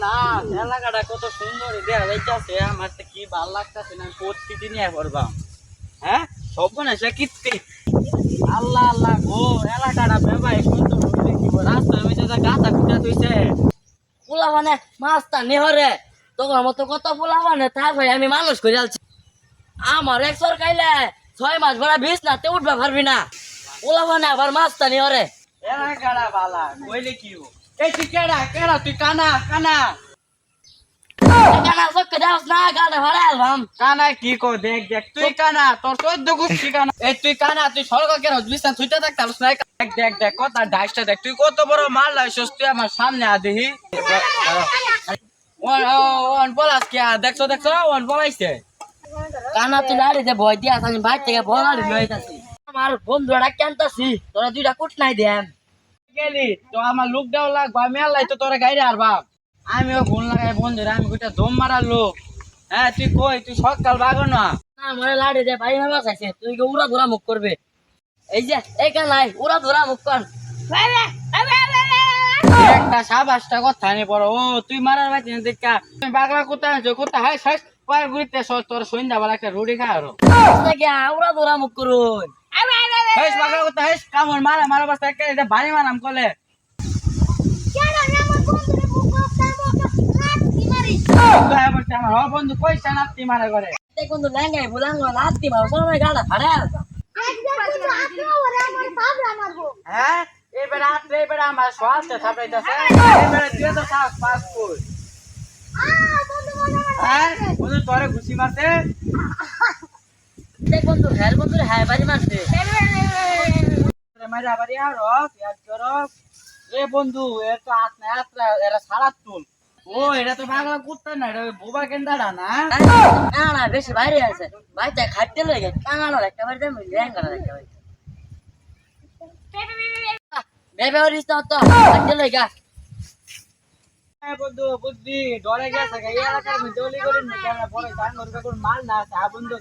না এলাকাটা কত সুন্দর দেখা যাইতেছে আমার তো কি ভালো লাগতেছে না প্রতিদিনই করবাম হ্যাঁ সব না সে কীর্তি আল্লাহ আল্লাহ গো এলাকাটা বেবাই সুন্দর দেখিব রাস্তার মধ্যে যা গাছা কুটা তুইছে পোলা মানে মাছটা নেহরে তখন মতো কত পোলা মানে তা ভাই আমি মানুষ করে আলছি আমার এক সরকাইলে 6 মাস ভরা বিষ না তে উঠবা পারবি না পোলা মানে আবার মাছটা নেহরে এলাকাটা বালা কইলে কি হো এই তুই কেডা কেডা তুই কানা কানা কানা সক্কে দাস না গাড়ে ভরা আলবাম কানা কি কো দেখ দেখ তুই কানা তোর তো দুগুছি কানা এই তুই কানা তুই সরক কেন বিছনা তুইটা দেখ তালস না দেখ দেখ দেখ কত ডাইসটা দেখ তুই কত বড় মাল লাইছস তুই আমার সামনে আ দেখি ওন বলাস কি দেখছো দেখছো ওন বলাইছে কানা তুই লাড়ি দে ভয় দিয়া আমি বাইর থেকে বলাড়ি লইতাছি আমার বন্ধুরা কেনতাছি তোরা দুইটা কুট নাই দেন গেলি তো আমার লোক দেওয়া লাগবে আমি আল্লাহ তো তোরা গাইরে আর বাপ আমিও ফোন লাগাই বন্ধুরা আমি গোটা দম মারার লোক হ্যাঁ তুই কই তুই সকাল বাগো না না মরে লাড়ি দে ভাই ভাবা চাইছে তুই কি উড়া ধরা মুখ করবে এই যে এই কানাই উড়া ধরা মুখ কর একটা সাবাসটা কথা নি পড়ো ও তুই মারার বাচ্চা দেখা তুই বাগলা কোথায় আছো কোথায় হাই শেষ পায়ে ঘুরতে তোর সন্ধ্যা বেলা একটা রুটি খা আরো উড়া ধরা মুখ করুন হেস বাগলা কোথায় হেস কামড় মারা মারা বাস্তা একটা এটা বাড়ি মারাম কলে আমার বন্ধু কইছে নাতি মারা করে কিন্তু লেঙ্গাই বুলাঙ্গ লাত্তি মারো সময় গাড়া ফাড়া হ্যাঁ এবার রাত্রে এবার আমার শ্বাসটা থাপড়াইতেছে এবারে তুই তো শ্বাস পাস কর হ্যাঁ বন্ধু তোরে ঘুষি মারতে বন্ধু হ্যাঁ বন্ধু হ্যাঁ বাড়ি মারছে মারা বাড়ি আর পেঁয়াজ করস এ বন্ধু এর তো হাত না এরা সারা তুল ও এটা তো বাংলা কুত্তা না এটা বোবা গেন্দাটা না না না বেশি বাইরে আছে বাইতে খাটতে লই গে কাঙানোর একটা বাড়িতে লেঙ্গানোর একটা বাড়িতে বেবে ওরিস তো খাটতে লই গা বন্ধু বুদ্ধি ডরে গেছে এই এলাকার মধ্যে অলি গলি না কেন পরে গান করবে কোন মাল না আছে বন্ধু